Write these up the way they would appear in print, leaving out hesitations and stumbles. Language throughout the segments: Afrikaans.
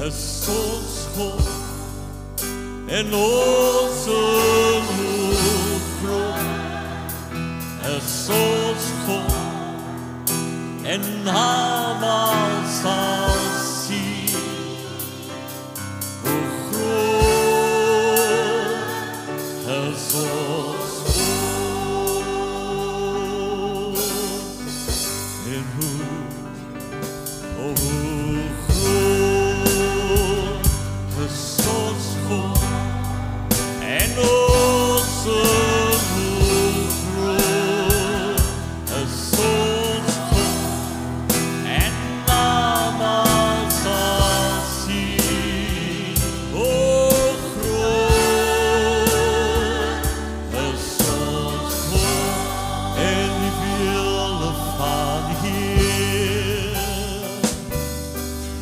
is ons God en ons hoe groot is ons God en almal sal sien hoe groot is ons God en hoe groot is ons God en ons hoe groot is ons God en almal sal sien hoe groot is ons God en die wilde van die Heer.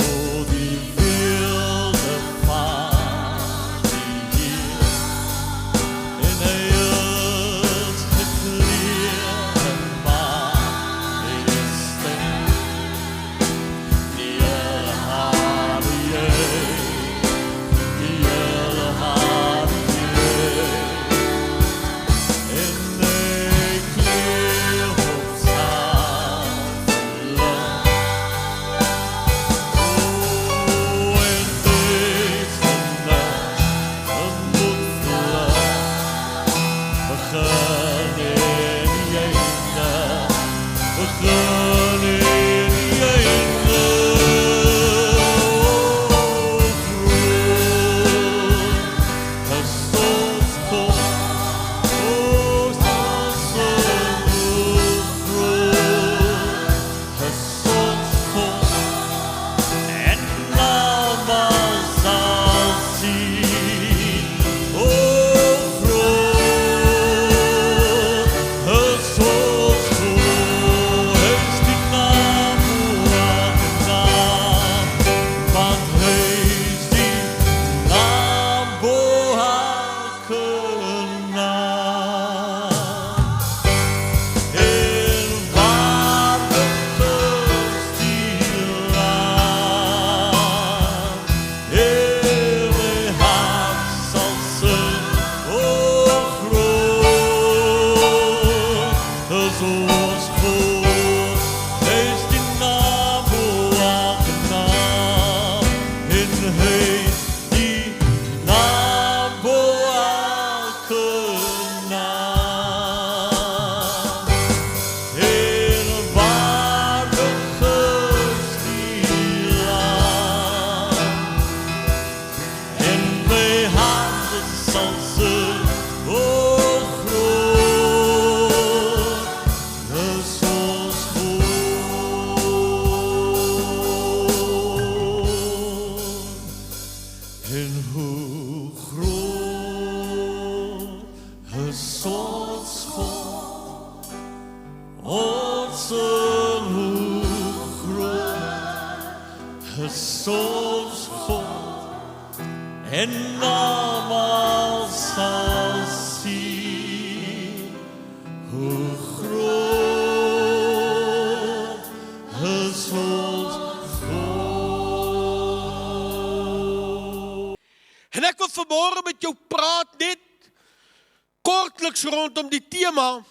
Oh, die wilde van die Heer. En hy is gekleed in majesty. Die hele hare jy, die hele hare jy. En hy kleed op safele. Oh, en deze nacht een moedvlug begin in die einde, begin in die einde. Oh, groot is ons God, oh, groot is ons God. En almal sal sien, hoe groot is ons God. Is die naam elke naam, want hy is die naam bo elke naam. En waardig is die land, en my hart sal sing, oh, groot is ons God. Hy is die naam bo elke naam, en hy is die naam bo elke naam. En waardig is die land, en my hart sal sing, oh, groot is ons God. En hoe groot is ons God, ons hoe groot is ons God, en almal sal sien hoe groot is ons God. En ek wil vanmôre met jou praat net kortliks rondom die tema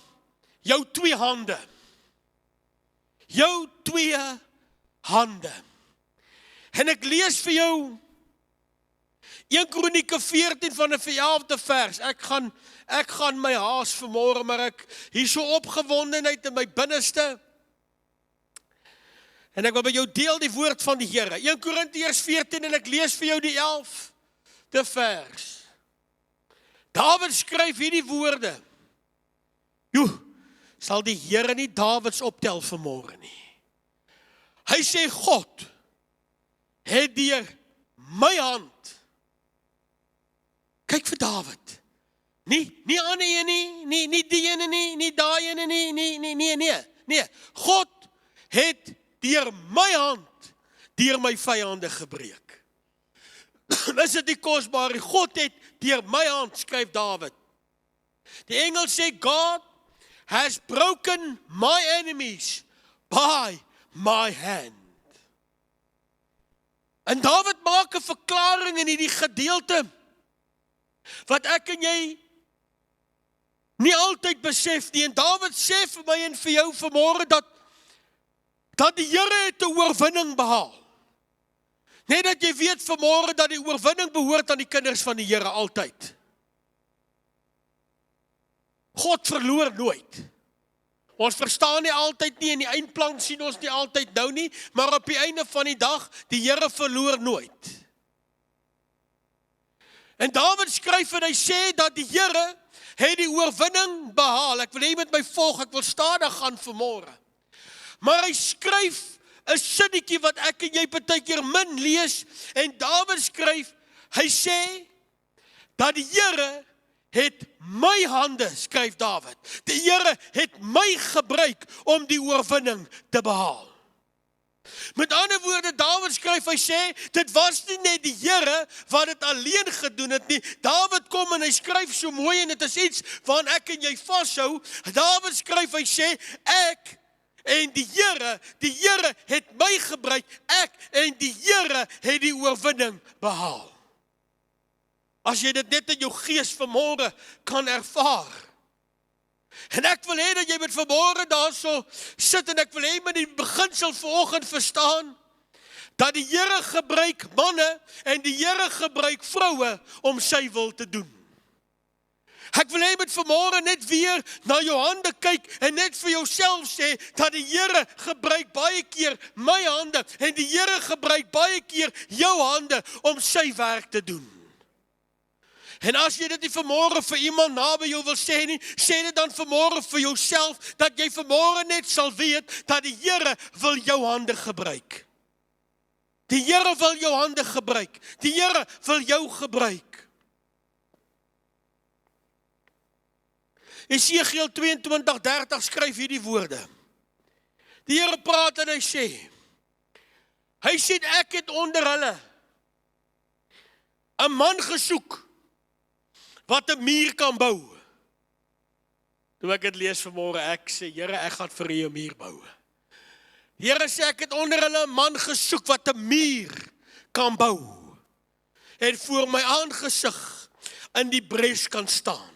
jou twee hande. Jou twee hande. En ek lees vir jou 1 Kronieke 14 van die 11de vers. Ek gaan my haas vanmôre, maar ek hier so opgewondenheid in my binneste. En ek wil by jou deel die woord van die Here. 1 Korintiërs 14 en ek lees vir jou die 11de vers. Dawid skryf hierdie woorde. Joe, sal die Here nie Dawids optel vanmôre nie. Hy sê God het deur my hand. Kyk vir Dawid. Nie ander een nie die ene nie daai ene nee. God het deur my hand deur my vyande gebreek. Is dit nie kosbaar? God het deur my hand, skryf Dawid. Die engel sê God has broken my enemies by my hand. En Dawid maak 'n verklaring in hierdie gedeelte, wat ek en jy nie altyd besef nie. En Dawid sê vir my en vir jou vanmôre dat die Here het 'n oorwinning behaal. Net dat jy weet vanmôre dat die oorwinning behoort aan die kinders van die Here altyd. God verloor nooit. Ons verstaan nie altyd nie, en die eindplan sien ons nie altyd nou nie, maar op die einde van die dag, die Here verloor nooit. En Dawid skryf en hy sê dat die Here het die oorwinning behaal. Ek wil hê met my volg, ek wil stadig gaan vanmôre. Maar hy skryf 'n sinnetjie wat ek en jy partykeer min lees, en Dawid skryf, hy sê dat die Here het my hande, skryf Dawid. Die Here het my gebruik om die oorwinning te behaal. Met ander woorde, Dawid skryf, hy sê, dit was nie net die Here wat dit alleen gedoen het nie. Dawid kom en hy skryf so mooi, en dit is iets waaraan ek en jy vashou. Dawid skryf, hy sê, ek en die Here het my gebruik, ek en die Here het die oorwinning behaal. As jy dit net in jou gees vanmôre kan ervaar. En ek wil hê dat jy met vanmôre daarso sit, en ek wil hê met die beginsel vanoggend verstaan, dat die Here gebruik manne en die Here gebruik vroue om sy wil te doen. Ek wil hê met vanmôre net weer na jou hande kyk en net vir jouself sê, dat die Here gebruik baie keer my hande, en die Here gebruik baie keer jou hande om sy werk te doen. En as jy dit nie vanmôre vir iemand naby jou wil sê nie, sê dit dan vanmôre vir jouself, dat jy vanmôre net sal weet, dat die Here wil jou hande gebruik. Die Here wil jou hande gebruik. Die Here wil jou gebruik. Esegiel 22:30 skryf hierdie woorde. Die Here praat en hy sê, ek het onder hulle 'n man gesoek, wat 'n muur kan bou. Toe ek dit lees vanmôre, ek sê, Here, ek gaan vir U 'n muur bou. Die Here sê, ek het onder hulle 'n man gesoek wat 'n muur kan bou, en voor my aangesig in die bres kan staan.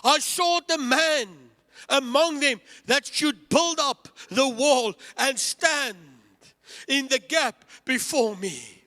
I sought a man among them that should build up the wall and stand in the gap before me.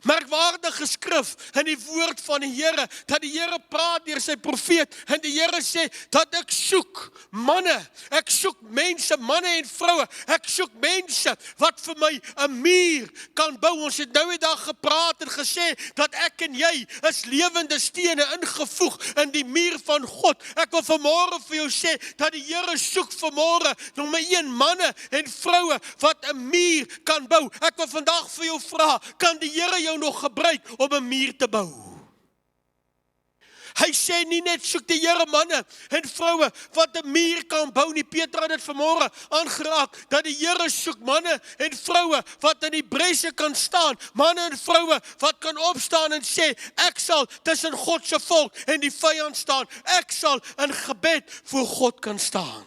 Merkwaardige skrif in die woord van die Here, dat die Here praat deur sy profeet, en die Here sê, dat ek soek manne, ek soek mense, manne en vroue, ek soek mense, wat vir my 'n muur kan bou. Ons het nou die dag gepraat en gesê, dat ek en jy is lewende stene ingevoeg in die muur van God. Ek wil vanmôre vir jou sê, dat die Here soek vanmôre, nommer 1, manne en vroue, wat 'n muur kan bou. Ek wil vandag vir jou vra, kan die Here jou nog gebruik om 'n muur te bou? Hy sê nie net soek die Here manne en vroue wat 'n muur kan bou nie. Petrus het dit vanmôre aangeraak, dat die Here soek manne en vroue wat in die bresse kan staan, manne en vroue wat kan opstaan en sê, ek sal tussen God se volk en die vyand staan. Ek sal in gebed voor God kan staan.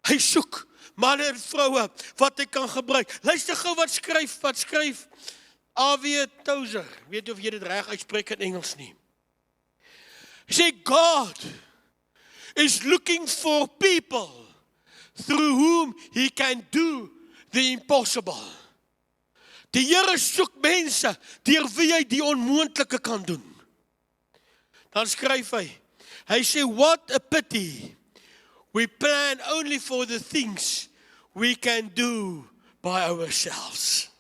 Hy soek manne en vroue wat hy kan gebruik. Luister gou wat skryf A.W. Tozer. Weet jy of jy dit reg uitspreek in Engels nie? Hy sê, God is looking for people through whom he can do the impossible. Die Here soek mense deur wie hy die onmoontlike kan doen. Dan skryf hy sê, what a pity. We plan only for the things we can do by ourselves.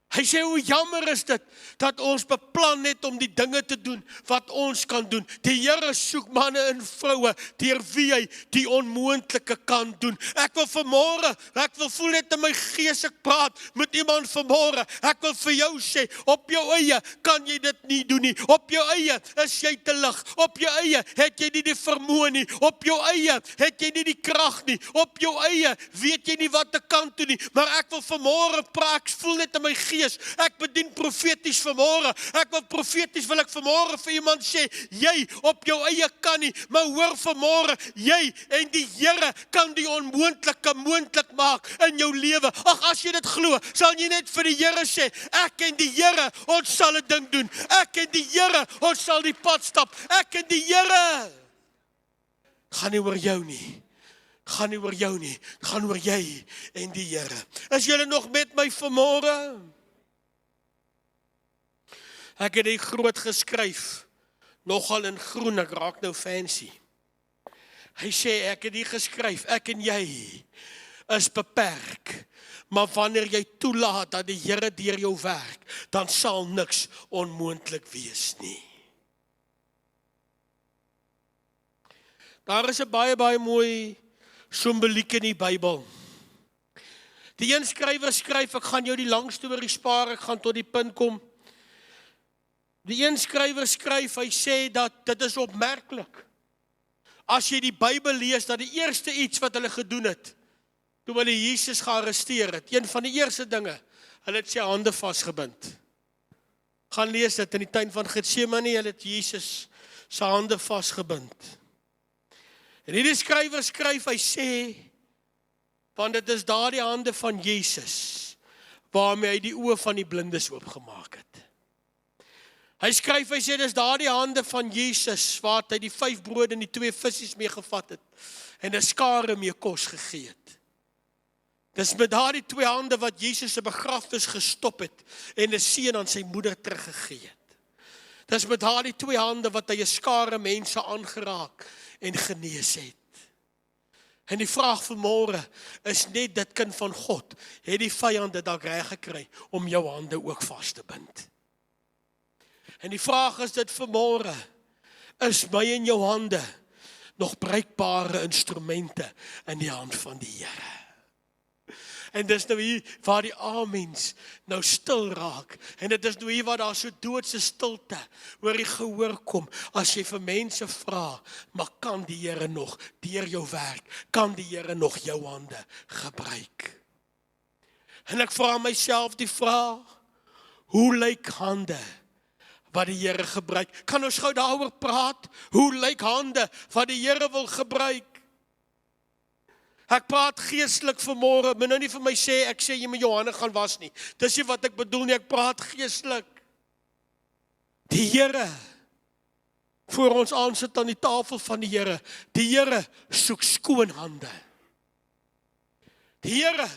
Hy sê, hoe jammer is dit, dat ons beplan net om die dinge te doen, wat ons kan doen. Die Here soek manne en vroue, deur wie hy die onmoontlike kan doen. Ek wil vanmôre, ek wil voel net in my gees, ek praat met iemand vanmôre. Ek wil vir jou sê, op jou eie kan jy dit nie doen nie. Op jou eie is jy te lig. Op jou eie het jy nie die vermoë nie. Op jou eie het jy nie die krag nie. Op jou eie weet jy nie wat te kan doen nie. Maar ek wil vanmôre praat, ek voel net in my gees, Gees. Ek bedien profeties vanmôre. Profeties wil ek vanmôre vir iemand sê, jy op jou eie kan nie, maar hoor vanmôre, jy en die Here kan die onmoontlike moontlik maak in jou lewe. Ag, as jy dit glo, sal jy net vir die Here sê, ek en die Here, ons sal 'n ding doen. Ek en die Here, ons sal die pad stap. Ek en die Here. Gaan nie oor jou nie. Gaan nie oor jou nie. Gaan oor jy en die Here. Is julle nog met my vanmôre? Ek het dit groot geskryf. Nogal in groen, ek raak nou fancy. Hy sê, ek het dit geskryf, ek en jy is beperk. Maar wanneer jy toelaat dat die Here deur jou werk, dan sal niks onmoontlik wees nie. Daar is 'n baie mooi simboliek in die Bybel. Die een skrywer skryf, ek gaan jou die lang storie spaar, ek gaan tot die punt kom. Die een skrywer skryf, hy sê dat dit is opmerklik. As jy die Bybel lees, dat die eerste iets wat hulle gedoen het, toe hulle Jesus gearresteer het, een van die eerste dinge, hulle het sy hande vasgebind. Gaan lees dit in die tuin van Getsemane, hulle het Jesus sy hande vasgebind. En hierdie skrywer skryf, hy sê, want dit is daardie hande van Jesus, waarmee hy die oë van die blindes oopgemaak het. Hy skryf, hy sê, dis daardie hande van Jesus, waar hy die 5 brode en die 2 visse mee gevat het, en 'n skare mee kos gegee het. Dis met daardie 2 hande wat Jesus se begrafnis gestop het, en 'n seën aan sy moeder teruggegee het. Dis met daardie 2 hande wat hy 'n skare mense aangeraak en genees het. En die vraag vanmôre is net dit kind van God, het die vyand dit dalk reg gekry om jou hande ook vas te bind. En die vraag is dit vanmôre, is my en jou hande nog bruikbare instrumente in die hand van die Here? En dis nou hier waar die amens nou stil raak. En dit is nou hier waar daar so doodse stilte oor die gehoor kom. As jy vir mense vra, maar kan die Here nog deur jou werk? Kan die Here nog jou hande gebruik? En ek vra myself die vraag, hoe lyk hande wat die Here gebruik? Kan ons gou daaroor praat? Hoe lyk hande wat die Here wil gebruik? Ek praat geestelik vanmôre, moet nou nie vir my sê, ek sê jy moet jou hande gaan was nie. Dis nie wat ek bedoel nie, ek praat geestelik. Die Here, voor ons aansit aan die tafel van die Here, die Here soek skoon hande. Die Here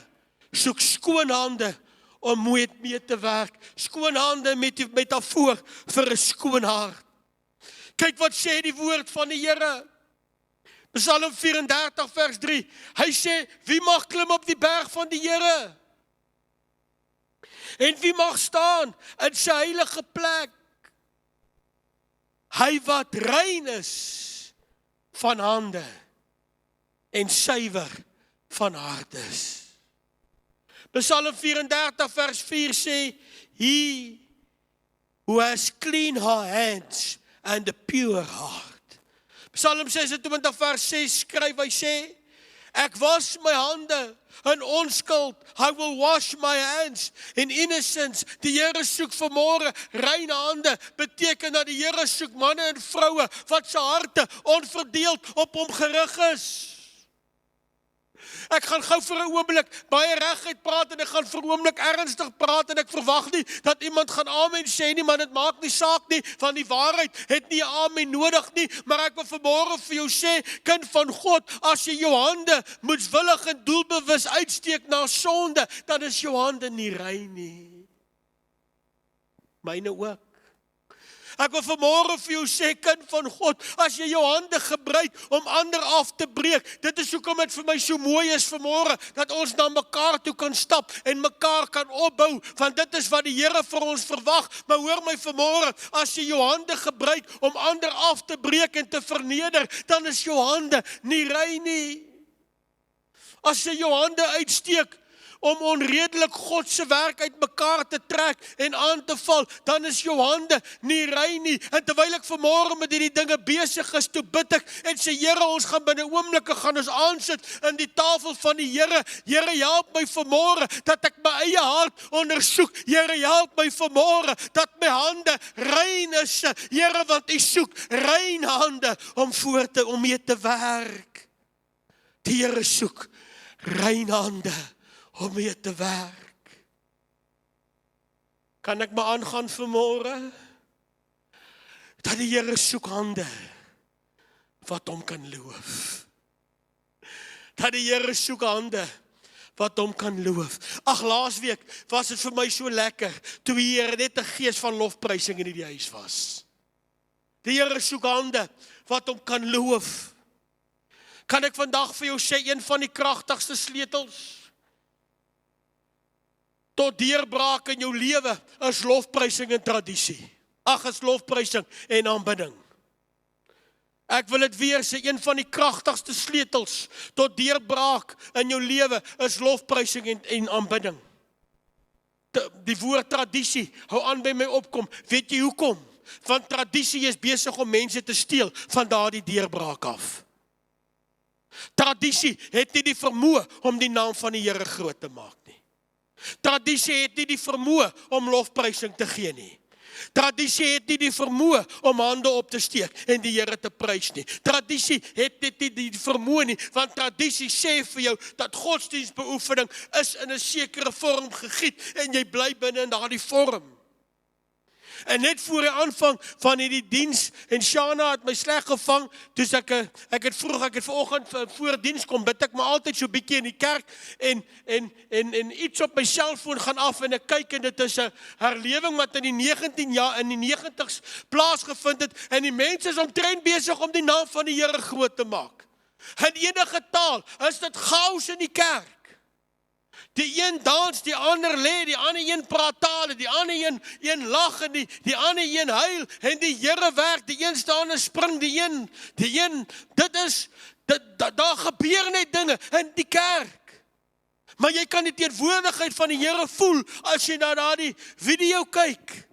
soek skoon hande om mooi mee te werk. Skoon hande met die metafoor vir 'n skoon hart. Kyk wat sê die woord van die Here. Psalm 34 vers 3, hy sê, wie mag klim op die berg van die Here? En wie mag staan in sy heilige plek? Hy wat rein is van hande en suiwer van hart is. Psalm 34 vers 4 sê, he who has clean hands and a pure heart. Psalm 26 vers 6 skryf, hy sê, ek was my hande in onskuld, I will wash my hands in innocence. Die Here soek vanmôre reine hande, beteken dat die Here soek manne en vroue, wat se harte onverdeeld op hom gerig is. Ek gaan gou vir 'n oomblik baie reguit praat en ek gaan vir 'n oomblik ernstig praat en ek verwag nie dat iemand gaan amen sê nie, maar dit maak nie saak nie, van die waarheid het nie 'n amen nodig nie, maar ek wil vanmôre vir jou sê, kind van God, as jy jou hande moedswillig en doelbewus uitsteek na sonde, dan is jou hande nie rein nie. Myne ook. Ek wil vanmôre vir jou sê, kind van God, as jy jou hande gebruik om ander af te breek, dit is hoekom dit vir my so mooi is vanmôre, dat ons na mekaar toe kan stap en mekaar kan opbou, want dit is wat die Here vir ons verwag. Maar hoor my vanmôre, as jy jou hande gebruik om ander af te breek en te verneder, dan is jou hande nie rein nie. As jy jou hande uitsteek om onredelik God se werk uitmekaar te trek en aan te val, dan is jou hande nie rein nie. En terwyl ek vanmôre met hierdie dinge besig is, toe bid ek en sê, Here, ons gaan binne oomblikke gaan ons aansit in die tafel van die Here. Here, help my vanmôre dat ek my eie hart ondersoek. Here, help my vanmôre dat my hande rein is. Here, want U soek rein hande om mee te werk. Die Here soek rein hande om mee te werk. Kan ek maar aangaan vanmôre? Dat die Here soek hande wat hom kan loof. Dat die Here soek hande wat hom kan loof. Ag, laasweek was dit vir my so lekker, toe die Here net 'n gees van lofprysing in die huis was. Die Here soek hande wat hom kan loof. Kan ek vandag vir jou sê, een van die kragtigste sleutels tot deurbraak in jou lewe is lofprysing en tradisie. Ag, is lofprysing en aanbidding. Ek wil dit weer sê, een van die kragtigste sleutels tot deurbraak in jou lewe is lofprysing en aanbidding. Die woord tradisie hou aan by my opkom. Weet jy hoekom? Want tradisie is besig om mense te steel van daardie deurbraak af. Tradisie het nie die vermoë om die naam van die Here groot te maak nie. Tradisie het nie die vermoë om lofprysing te gee nie. Tradisie het nie die vermoë om hande op te steek en die Here te prys nie. Tradisie het net nie die vermoë nie, want tradisie sê vir jou dat godsdienstbeoefening is in 'n sekere vorm gegiet en jy bly binne in daardie vorm. En net voor die aanvang van hierdie diens, en Shana het my sleg gevang, dus ek het vanoggend voor diens kom, bid ek maar altyd so bietjie in die kerk, en iets op my selfoon gaan af, en ek kyk, en dit is 'n herlewing wat in die 90's plaasgevind het, en die mense is omtrent besig om die naam van die Here groot te maak. In enige taal is dit chaos in die kerk. Die een dans, die ander lê, die ander een praat tale, die ander een lag en die ander een huil en die Here werk, die een staan en spring, die een, daar gebeur net dinge in die kerk. Maar jy kan die teenwoordigheid van die Here voel as jy na daardie video kyk.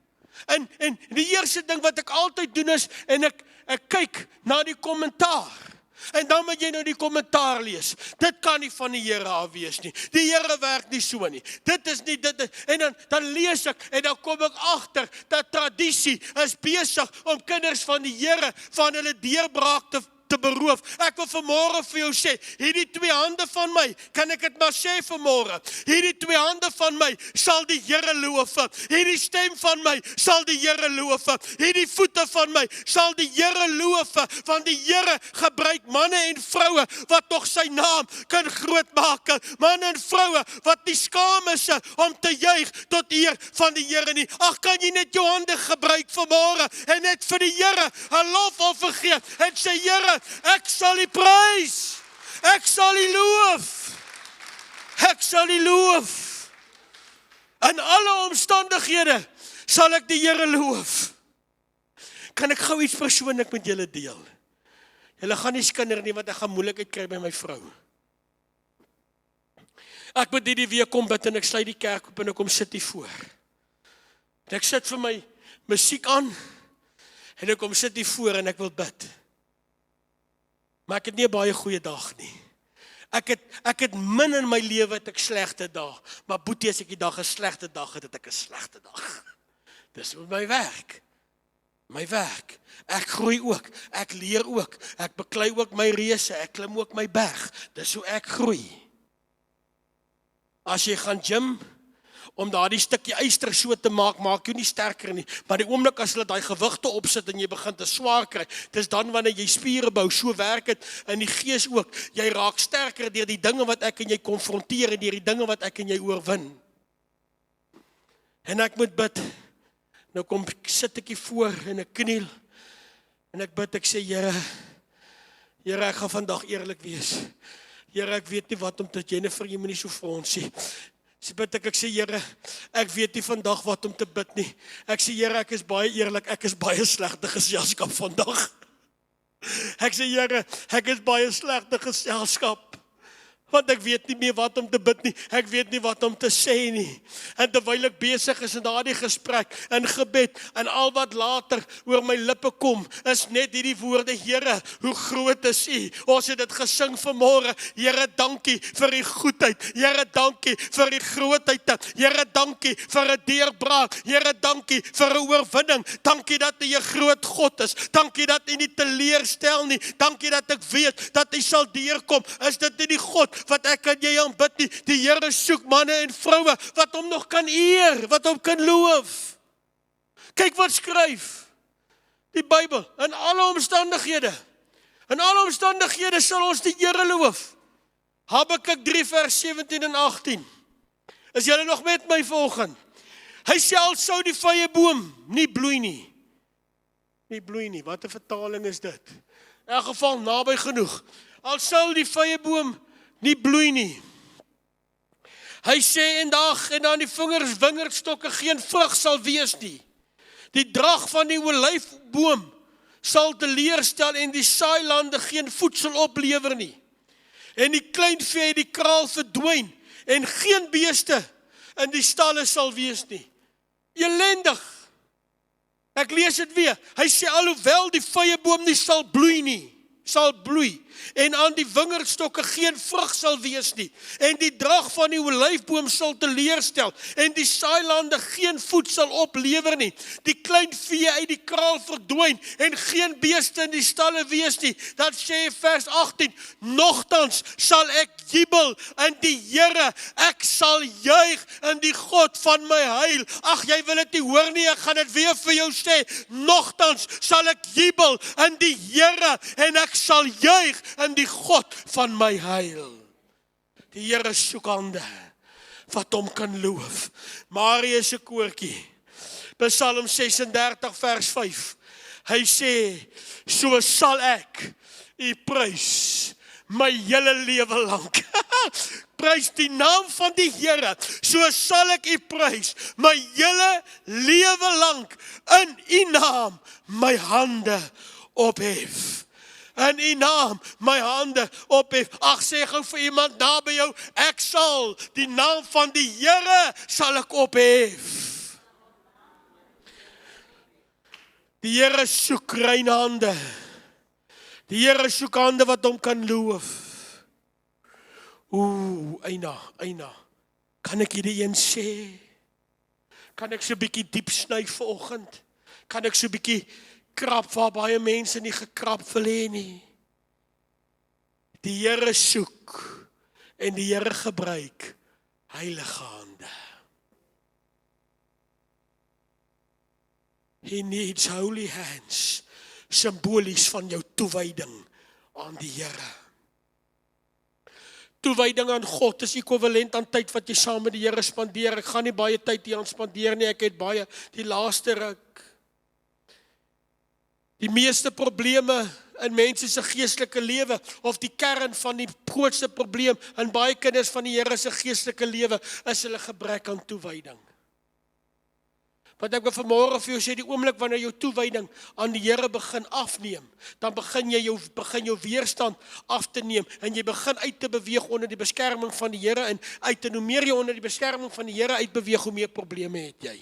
En die eerste ding wat ek altyd doen is, en ek kyk na die kommentaar. En dan moet jy nou die kommentaar lees. Dit kan nie van die Here af wees nie. Die Here werk nie so nie. Dit is nie dit. En dan lees ek en dan kom ek agter dat tradisie is besig om kinders van die Here van hulle deurbraak te beroof. Ek wil vanmôre vir jou sê, hierdie twee hande van my, kan ek dit maar sê vanmôre, hierdie twee hande van my sal die Here loof. Hierdie stem van my sal die Here loof. Hierdie voete van my sal die Here loof, want die Here gebruik manne en vroue wat tog sy naam kan groot maak. Manne en vroue wat nie skaam is om te juig tot eer van die Here nie. Ag, kan jy net jou hande gebruik vanmôre en net vir die Here 'n lofoffer gee en sê, Here, ek sal U prys. Ek sal U loof. Ek sal U loof. In alle omstandighede sal ek die Here loof. Kan ek gou iets persoonlik met julle deel? Julle gaan nie skinder nie, want ek gaan moeilikheid kry by my vrou. Ek moet hierdie week kom bid en ek sluit die kerk op en ek kom sit hier voor. En ek sit vir my musiek aan en ek kom sit hier voor en ek wil bid. Maar ek het nie 'n baie goeie dag nie. Ek het min in my lewe het ek slegte dae, maar boetie, as ek die dag 'n slegte dag het ek 'n slegte dag. Dis my werk. My werk. Ek groei ook, ek leer ook, ek beklei ook my reëse, ek klim ook my berg. Dis hoe ek groei. As jy gaan gym, om daardie stukkie yster so te maak jou nie sterker nie. Maar die oomblik as hulle daai gewigte opsit en jy begin te swaar kry, dis dan wanneer jy spiere bou, so werk dit in die gees ook. Jy raak sterker deur die dinge wat ek en jy konfronteer en deur die dinge wat ek en jy oorwin. En ek moet bid. Nou sit ek hier voor en ek kniel. En ek bid, ek sê, Here, ek gaan vandag eerlik wees. Here, ek weet nie wat om te Jennifer, jy moet nie so vir ons sê. Ek sê, Here, ek weet nie vandag wat om te bid nie. Ek sê, Here, ek is baie eerlik, ek is baie slegte geselskap vandag. Ek sê, Here, ek is baie slegte geselskap. Want ek weet nie meer wat om te bid nie. Ek weet nie wat om te sê nie. En terwyl ek besig is in daardie gesprek, in gebed, en al wat later oor my lippe kom, is net hierdie woorde: Here, hoe groot is U? Ons het dit gesing vanmôre. Here, dankie vir U goedheid. Here, dankie vir U grootheid. Here, dankie vir 'n deurbraak. Here, dankie vir 'n oorwinning. Dankie dat U 'n groot God is. Dankie dat U nie teleurstel nie. Dankie dat ek weet dat U sal deurkom. Is dit nie die God wat ek en jy aanbid nie? Die Here soek manne en vroue wat hom nog kan eer, wat hom kan loof. Kyk wat skryf die Bybel. In alle omstandighede sal ons die Here loof. Habakuk 3 vers 17 en 18. Is julle nog met my vanoggend? Hy sê al sou die vyeboom nie bloei nie. Nie bloei nie. Wat 'n vertaling is dit? In elk geval naby genoeg. Al sou die vyeboom nie bloei nie. Hy sê en dan die wingerdstokke geen vrug sal wees nie. Die drag van die olyfboom sal teleurstel en die saailande geen voedsel oplewer nie. En die kleinvee het die kraal verdwyn en geen beeste in die stalle sal wees nie. Elendig. Ek lees dit weer. Hy sê alhoewel die vyeboom nie sal bloei nie, sal bloei, en aan die wingerdstokke geen vrug sal wees nie, en die drag van die olyfboom sal teleurstel, en die saailande geen voedsel oplewer nie, die klein vee uit die kraal verdwyn, en geen beeste in die stalle wees nie, dat sê vers 18, nogtans sal ek jubel in die Here, ek sal juig in die God van my heil. Ag, jy wil dit nie hoor nie, ek gaan dit weer vir jou sê, nogtans sal ek jubel in die Here, en ek sal juig in die God van my heil. Die Here soek hande wat hom kan loof. Marius se koortjie. Psalm 36 vers 5. Hy sê, so sal ek U prys my hele lewe lank. Prys die naam van die Here. So sal ek U prys my hele lewe lank. In U naam my hande ophef. In U naam my hande ophef. Ag, sê gou vir iemand naby jou, ek sal die naam van die Here sal ek ophef. Die Here soek reine hande. Die Here soek hande wat hom kan loof. Eina. Kan ek hierdie een sê? Kan ek so 'n bietjie diep sny vanoggend? Kan ek so 'n bietjie krap waar baie mense nie gekrap wil hê nie? Die Here soek en die Here gebruik heilige hande. He needs holy hands, simbolies van jou toewyding aan die Here. Toewyding aan God is ekwivalent aan tyd wat jy saam met die Here spandeer. Ek gaan nie baie tyd hier aan spandeer nie, ek het baie die laaste ruk. Die meeste probleme in mense se geestelike lewe, of die kern van die grootste probleem in baie kinders van die Here se geestelike lewe, is hulle gebrek aan toewyding. Want ek wil vanmôre vir jou sê, die oomblik wanneer jou toewyding aan die Here begin afneem, dan begin jou weerstand af te neem, en jy begin uit te beweeg onder die beskerming van die Here, en uit te hoe meer jy onder die beskerming van die Here uitbeweeg, hoe meer probleme het jy.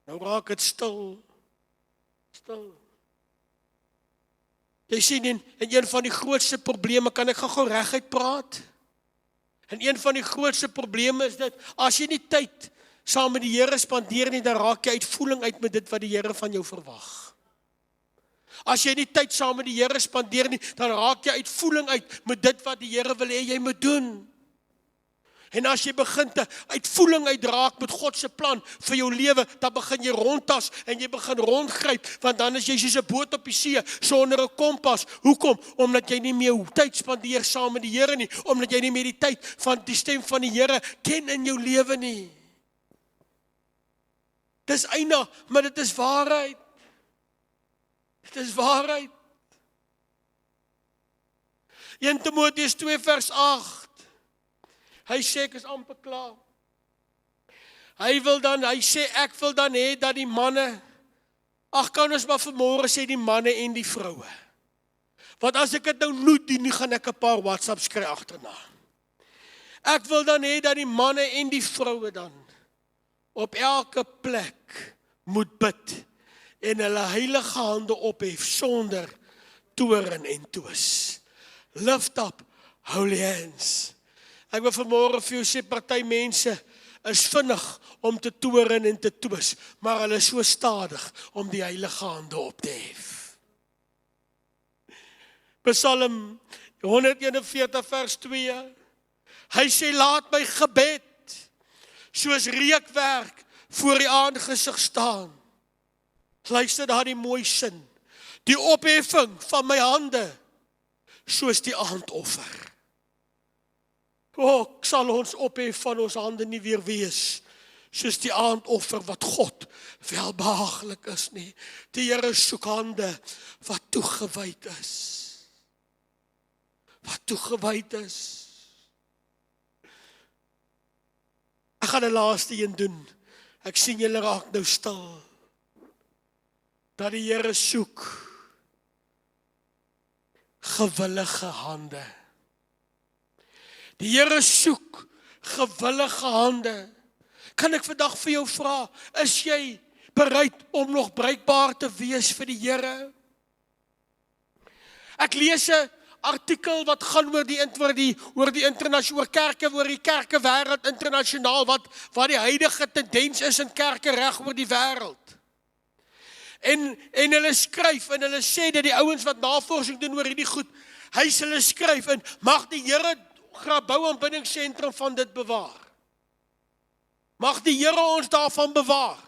Nou raak dit stil. Jy sien, en een van die grootste probleme, kan ek gou reguit praat? En een van die grootste probleme is dit, as jy nie tyd saam met die Here spandeer nie, dan raak jy uitvoering uit met dit wat die Here van jou verwag. As jy nie tyd saam met die Here spandeer nie, dan raak jy uitvoering uit met dit wat die Here wil hê jy moet doen. En as jy begin te uitvoering uitraak met God se plan vir jou lewe, dan begin jy rondtas en jy begin rondgryp, want dan is jy soos 'n boot op die see sonder 'n kompas. Hoekom? Omdat jy nie meer tyd spandeer saam met die Here nie, omdat jy nie meer die tyd van die stem van die Here ken in jou lewe nie. Dis eina, maar dit is waarheid. Dit is waarheid. 1 Timoteus 2 vers 8. Hy sê ek is amper klaar. Hy sê ek wil dan hê dat die manne, kan ons maar vanmôre sê die manne en die vroue, Want as ek dit nou nooit doen, gaan ek 'n paar WhatsApps kry agterna. Ek wil dan hê dat die manne en die vroue dan op elke plek moet bid en hulle heilige hande ophef sonder toorn en twis. Lift up holy hands. Ek wil vanmôre vir jou sê, party mense is vinnig om te toorn en te twis, maar hulle is so stadig om die heilige hande op te hef. Psalm 141 vers 2. Hy sê, laat my gebed soos reukwerk voor die aangesig staan. Luister daar die mooi sin. Die opheffing van my hande soos die aandoffer. Ek sal ons ophef van ons hande nie weer wees soos die aandoffer wat God welbehaaglik is nie. Die Here soek hande wat toegewyd is. Wat toegewyd is. Ek gaan 'n laaste een doen. Ek sien julle raak nou stil. Dat die Here soek gewillige hande. Die Here soek gewillige hande. Kan ek vandag vir jou vra, is jy bereid om nog bruikbaar te wees vir die Here? Ek lees 'n artikel wat gaan oor die internasionale kerke, oor die kerke wêreld internasionaal, wat die huidige tendens is in kerke reg oor die wêreld. En hulle skryf en hulle sê dat die ouens wat navorsing doen oor hierdie goed, hulle skryf en mag die Here Grabouw aanbiddingsentrum van dit bewaar. Mag die Here ons daarvan bewaar.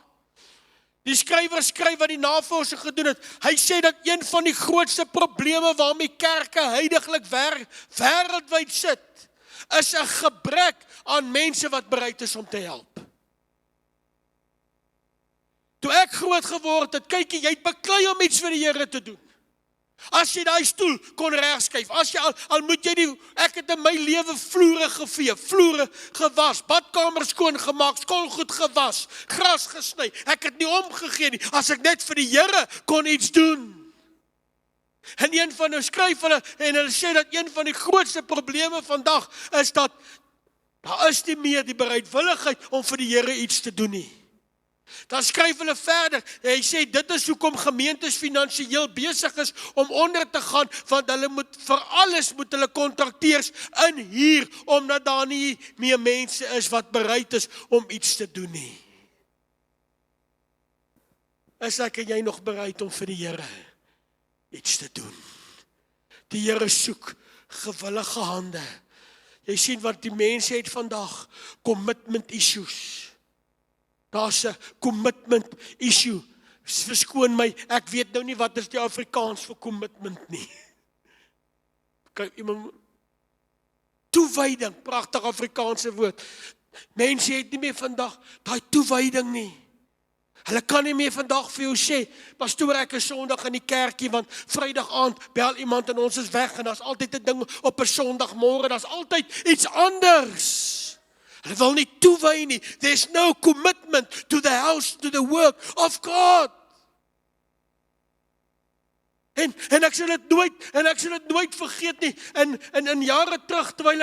Die skrywer skryf wat die navorsing gedoen het. Hy sê dat een van die grootste probleme waarmee kerke huidiglik wêreldwyd sit, is 'n gebrek aan mense wat bereid is om te help. Toe ek groot geword het, kyk jy het beklei om iets vir die Here te doen. As jy daai stoel kon regskuif, as jy al moet jy ek het in my lewe vloere gevee, vloere gewas, badkamers skoon gemaak, skoolgoed gewas, gras gesny. Ek het nie omgegee nie, as ek net vir die Here kon iets doen. En een van hulle skryf hulle en hulle sê dat een van die grootste probleme vandag is dat daar is nie meer die bereidwilligheid om vir die Here iets te doen nie. Dan skryf hulle verder, hy sê dit is hoekom gemeentes finansiëel besig is om onder te gaan, want hulle moet vir alles moet hulle kontrakteurs inhuur, omdat daar nie meer mense is wat bereid is om iets te doen nie. Is ek en jy nog bereid om vir die Here iets te doen? Die Here soek gewillige hande. Jy sien wat die mense het vandag, commitment issues. Daar's 'n commitment issue. Verskoon my, ek weet nou nie wat is die Afrikaans vir commitment nie. Kyk, iemand toewyding, pragtig Afrikaanse woord. Mense het nie meer vandag daai toewyding nie. Hulle kan nie meer vandag vir jou sê, pastoor, ek is Sondag in die kerkie, want Vrydag aand bel iemand en ons is weg, en daar's altyd 'n ding op 'n Sondagmôre, daar's altyd iets anders. Hulle wil nie toewy nie. There's no commitment to the house, to the work of God. En ek sal dit nooit vergeet nie. En in jare terug, terwyl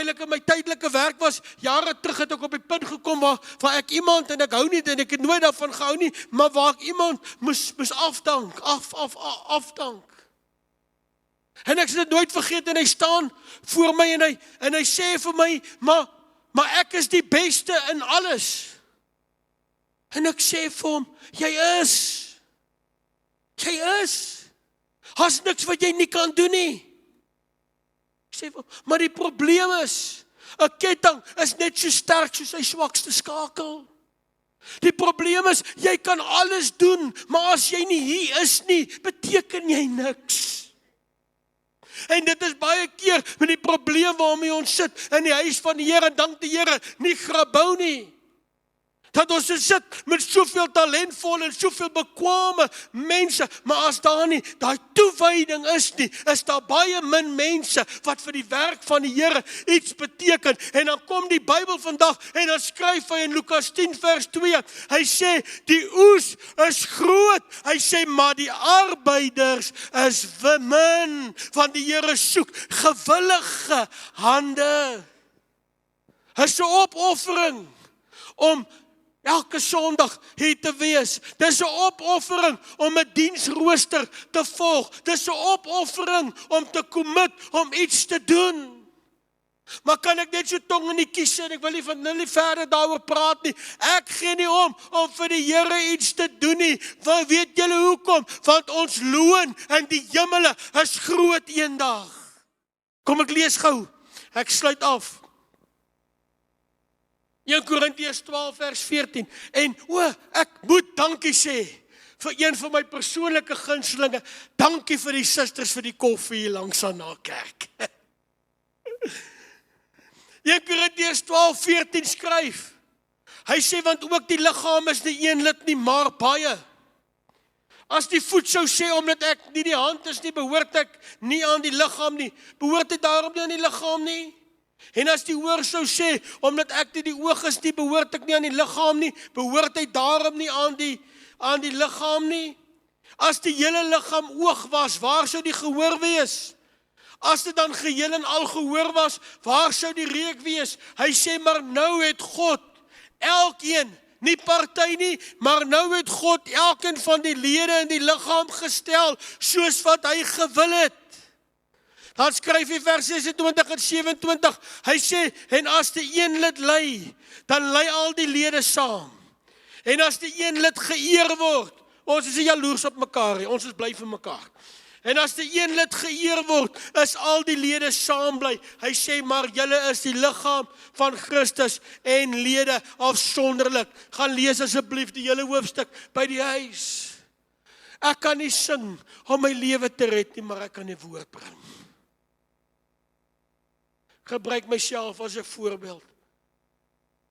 ek in my tydelike werk was, jare terug het ek op die punt gekom waar ek iemand, en ek hou nie, en ek het nooit daarvan gehou nie, maar waar ek iemand moes afdank. En ek sal dit nooit vergeet, en hy staan voor my, en hy sê vir my, maar ek is die beste in alles. En ek sê vir hom, jy is. Has niks wat jy nie kan doen nie. Ek sê vir hom, maar die probleem is, 'n ketting is net so sterk soos sy swakste skakel. Die probleem is, jy kan alles doen, maar as jy nie hier is nie, beteken jy niks. En dit is baie keer met die probleem waarmee ons sit in die huis van die Here, en dank die Here, nie Grabouw nie. Dat ons sit met soveel talentvolle en soveel bekwame mense, maar as daar nie daai toewyding is nie, is daar baie min mense wat vir die werk van die Here iets beteken. En dan kom die Bybel vandag en dan skryf hy in Lukas 10 vers 2, hy sê die oes is groot, hy sê maar die arbeiders is min, want die Here soek gewillige hande. Is 'n opoffering om elke Sondag hier te wees. Dis 'n opoffering om 'n diensrooster te volg. Dis 'n opoffering om te commit, om iets te doen. Maar kan ek net so tong in die kies sê, en ek wil nie verder daaroor praat nie. Ek gee nie om vir die Here iets te doen nie. Want weet julle hoekom? Want ons loon in die hemele is groot eendag. Kom ek lees gou. Ek sluit af. 1 Korintiërs 12 vers 14. En ek moet dankie sê vir een van my persoonlike gunstelinge. Dankie vir die susters vir die koffie hier langs aan na kerk. 1 Korintiërs 12 14 skryf. Hy sê want ook die liggaam is nie een lid nie, maar baie. As die voet sou sê omdat ek nie die hand is nie, behoort ek nie aan die liggaam nie. Behoort ek daarom nie aan die liggaam nie? En as die oor sou sê, omdat ek nie die oog is nie, behoort ek nie aan die liggaam nie, behoort hy daarom nie aan die liggaam nie. As die hele liggaam oog was, waar sou die gehoor wees? As dit dan geheel en al gehoor was, waar sou die reuk wees? Hy sê, maar nou het God, elkeen, nie party nie, maar nou het God elkeen van die lede in die liggaam gestel, soos wat hy gewil het. Dan skryf hy vers 26 en 27, hy sê, en as die een lid ly, dan ly al die lede saam. En as die een lid geëer word, ons is nie jaloers op mekaar, ons is bly vir mekaar. En as die een lid geëer word, is al die lede saam bly. Hy sê, maar julle is die liggaam van Christus en lede afsonderlik. Gaan lees asseblief die hele hoofstuk by die huis. Ek kan nie sing om my lewe te red nie, maar ek kan die woord bring. Gebruik myself as 'n voorbeeld.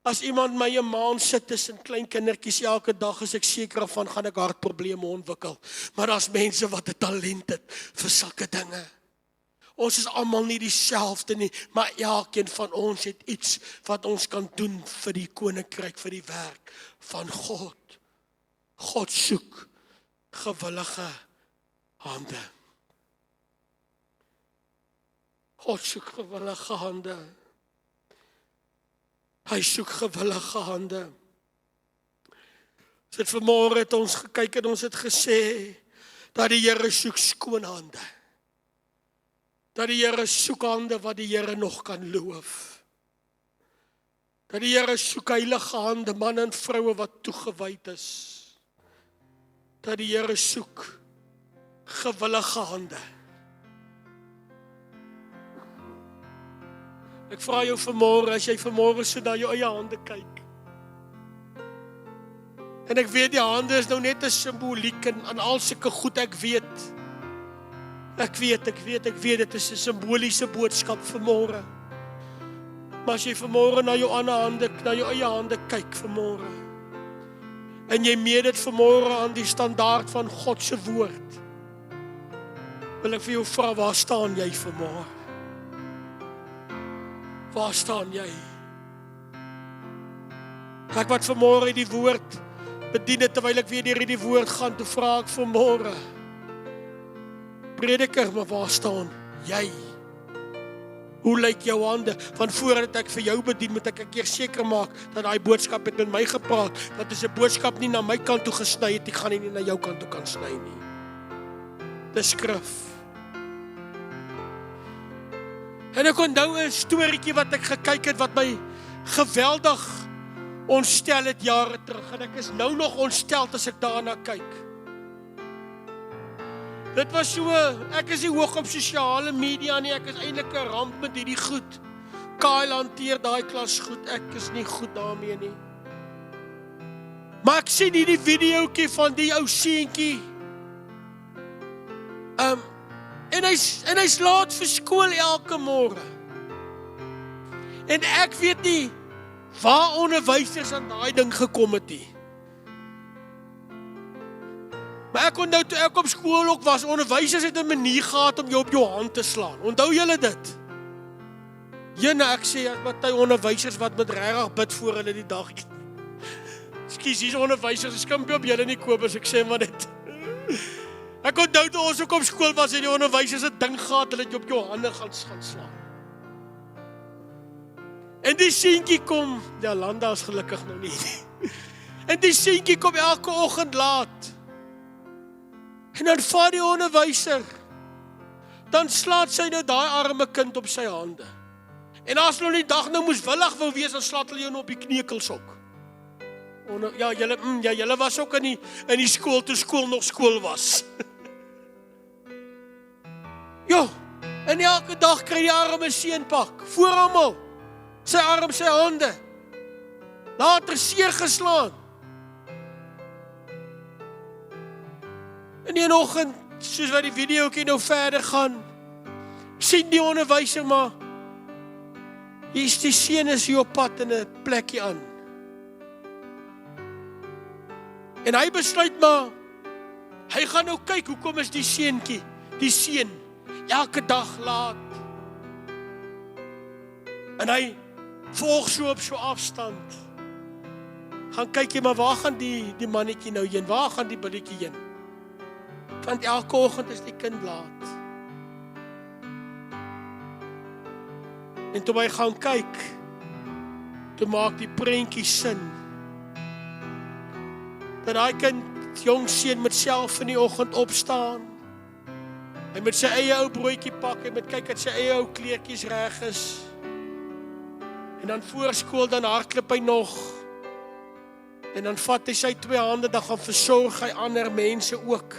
As iemand my 'n maand sit tussen klein kindertjies elke dag, is ek seker van gaan ek hartprobleme ontwikkel. Maar daar's mense wat 'n talent het vir sulke dinge. Ons is almal nie dieselfde nie, maar elkeen van ons het iets wat ons kan doen vir die koninkryk, vir die werk van God. God soek gewillige hande. God soek gewillige hande. Hy soek gewillige hande. Dit vanmôre het ons gekyk en ons het gesê dat die Here soek skoon hande. Dat die Here soek hande wat die Here nog kan loof. Dat die Here soek heilige hande, manne en vroue wat toegewyd is. Dat die Here soek gewillige hande. Ek vra jou vanmôre, as jy vanmôre so na jou eie hande kyk. En ek weet die hande is nou net 'n simboliek en aan al sulke goed, ek weet. Ek weet, dit is 'n simboliese boodskap vanmôre. Maar as jy vanmôre na jou ander hande, na jou eie hande kyk vanmôre, en jy meet dit vanmôre aan die standaard van God se woord, wil ek vir jou vra, waar staan jy vanmôre? Waar staan jy? Ek wat vanmôre die woord bedien het, terwyl ek weer deur die woord gaan, toe vra ek vanmôre, prediker, maar waar staan jy? Hoe lyk jou hande? Van voordat ek vir jou bedien, moet ek 'n keer seker maak dat daai boodskap het met my gepraat, dat is 'n boodskap nie na my kant toe gesny het, ek gaan nie na jou kant toe kan sny nie. Dis skrif. En ek onthou 'n storieetjie wat ek gekyk het, wat my geweldig ontstel het jare terug, en ek is nou nog ontstel as ek daarna kyk. Dit was so, ek is nie hoog op sosiale media nie, ek is eintlik 'n ramp met hierdie goed. Kyle hanteer daai klas goed, ek is nie goed daarmee nie. Maar ek sien hierdie videoetjie van die ou seentjie. En hy's laat vir skool elke môre. En ek weet nie waar onderwysers aan daai ding gekom het nie. Maar ek onthou toe ek op skool ook was, onderwysers het 'n manier gehad om jou op jou hand te slaan. Onthou julle dit? Jene, ek sê, wat hy onderwysers wat met regtig bid voor hulle die dag. Ekskuus, hier's onderwysers, ek skimpie op julle nie Kobus, ek sê maar dit. Ek onthou toe ons ook op skool was en die onderwysers het ding gehad, hulle het jou op jou hande gaan slaan. En die seentjie kom, ja, Landa is gelukkig nou nie. En die seentjie kom elke oggend laat. En dan vat die onderwyser, dan slaat sy nou daai arme kind op sy hande. En as nou die dag nou moes willig wou wees, dan slaat hulle jou nou op die kneukels ook. Ja, julle was ook in die skool, toe skool nog skool was. Ja, en elke dag kry die arme seun pak, voor almal, sy arm, sy hande, later seer geslaan. En die oggend, soos wat die videoetjie nou verder gaan, sien die onderwyser maar, hier is die seun is hier op pad in 'n plekkie aan. En hy besluit maar, hy gaan nou kyk, hoekom is die seun, elke dag laat. En hy volg so op so afstand. Gaan kyk jy, maar waar gaan die mannetjie nou heen? Waar gaan die billetjie heen? Want elke oggend is die kind laat. En toe hy gaan kyk, toe maak die prentjie sin. Dat hy kind, jong seun met self in die oggend opstaan. Hy met sy eie ou broodjie pak, hy met kyk dat sy eie ou kleertjies reg is. En dan voor skool, dan hardloop hy nog. En dan vat hy sy 2 hande, dan gaan versorg hy ander mense ook.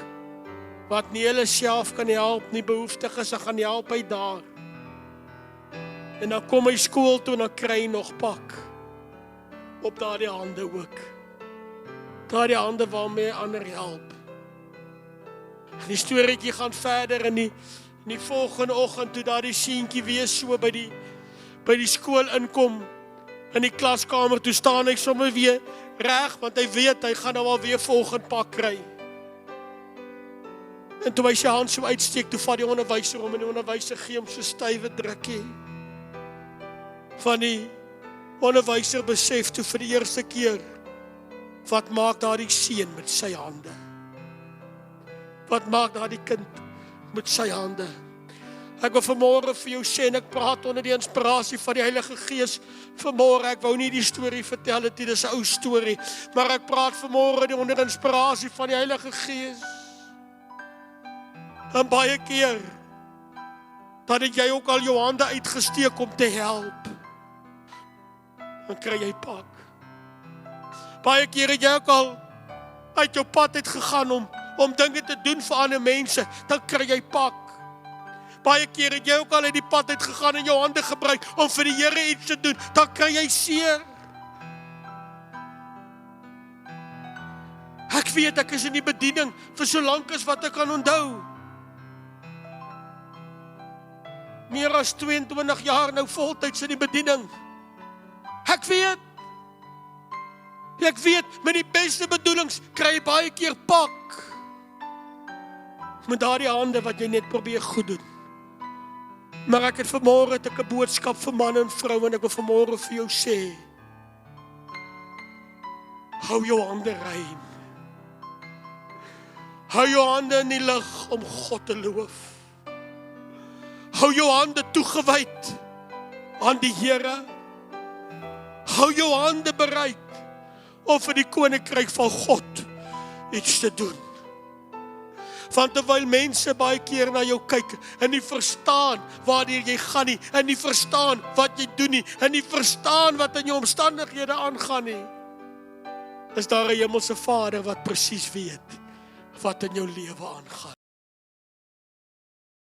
Wat nie hulle self kan help, nie behoeftig is, dan gaan help hy daar. En dan kom hy skool toe, en dan kry hy nog pak. Op daardie hande ook. Daardie hande waarmee ander help. En die storieetjie gaan verder, en die volgende oggend, toe daardie seentjie weer so by die skool inkom, in die klaskamer, toe staan hy sommer weer reg, want hy weet, hy gaan nou alweer volgende pak kry. En toe hy sy hand so uitsteek, toe vat die onderwyser om, en die onderwyser gee hom so stywe drukkie. Van die onderwyser besef toe vir die eerste keer, wat maak daardie seun met sy hande? Wat maak daardie kind met sy hande? Ek wil vanmôre vir jou sê, en ek praat onder die inspirasie van die Heilige Gees vanmôre, ek wou nie die storie vertel het, dit is 'n ou storie, maar ek praat vanmôre onder inspirasie van die Heilige Gees. En baie keer, dan het jy ook al jou hande uitgesteek om te help, dan kry jy pak. Baie keer het jy ook al uit jou pad uit gegaan om dinge te doen vir ander mense, dan kry jy pak. Baie keer het jy ook al uit die pad uit gegaan en jou hande gebruik om vir die Here iets te doen, dan kry jy seer. Ek weet, ek is in die bediening vir so lank as wat ek kan onthou. Meer as 22 jaar nou voltyds in die bediening. Ek weet, met die beste bedoelings kry jy baie keer pak. Met daardie hande wat jy net probeer goed doen. Maar ek het vanmôre 'n boodskap vir man en vrou, en ek wil vanmôre vir jou sê, hou jou hande rein. Hou jou hande in die lig om God te loof. Hou jou hande toegewyd aan die Here. Hou jou hande bereid om vir die koninkryk van God iets te doen. Want terwyl mense baie keer na jou kyk en nie verstaan waarheen jy gaan nie, en nie verstaan wat jy doen nie, en nie verstaan wat in jou omstandighede aangaan nie, is daar 'n hemelse Vader wat presies weet wat in jou lewe aangaan.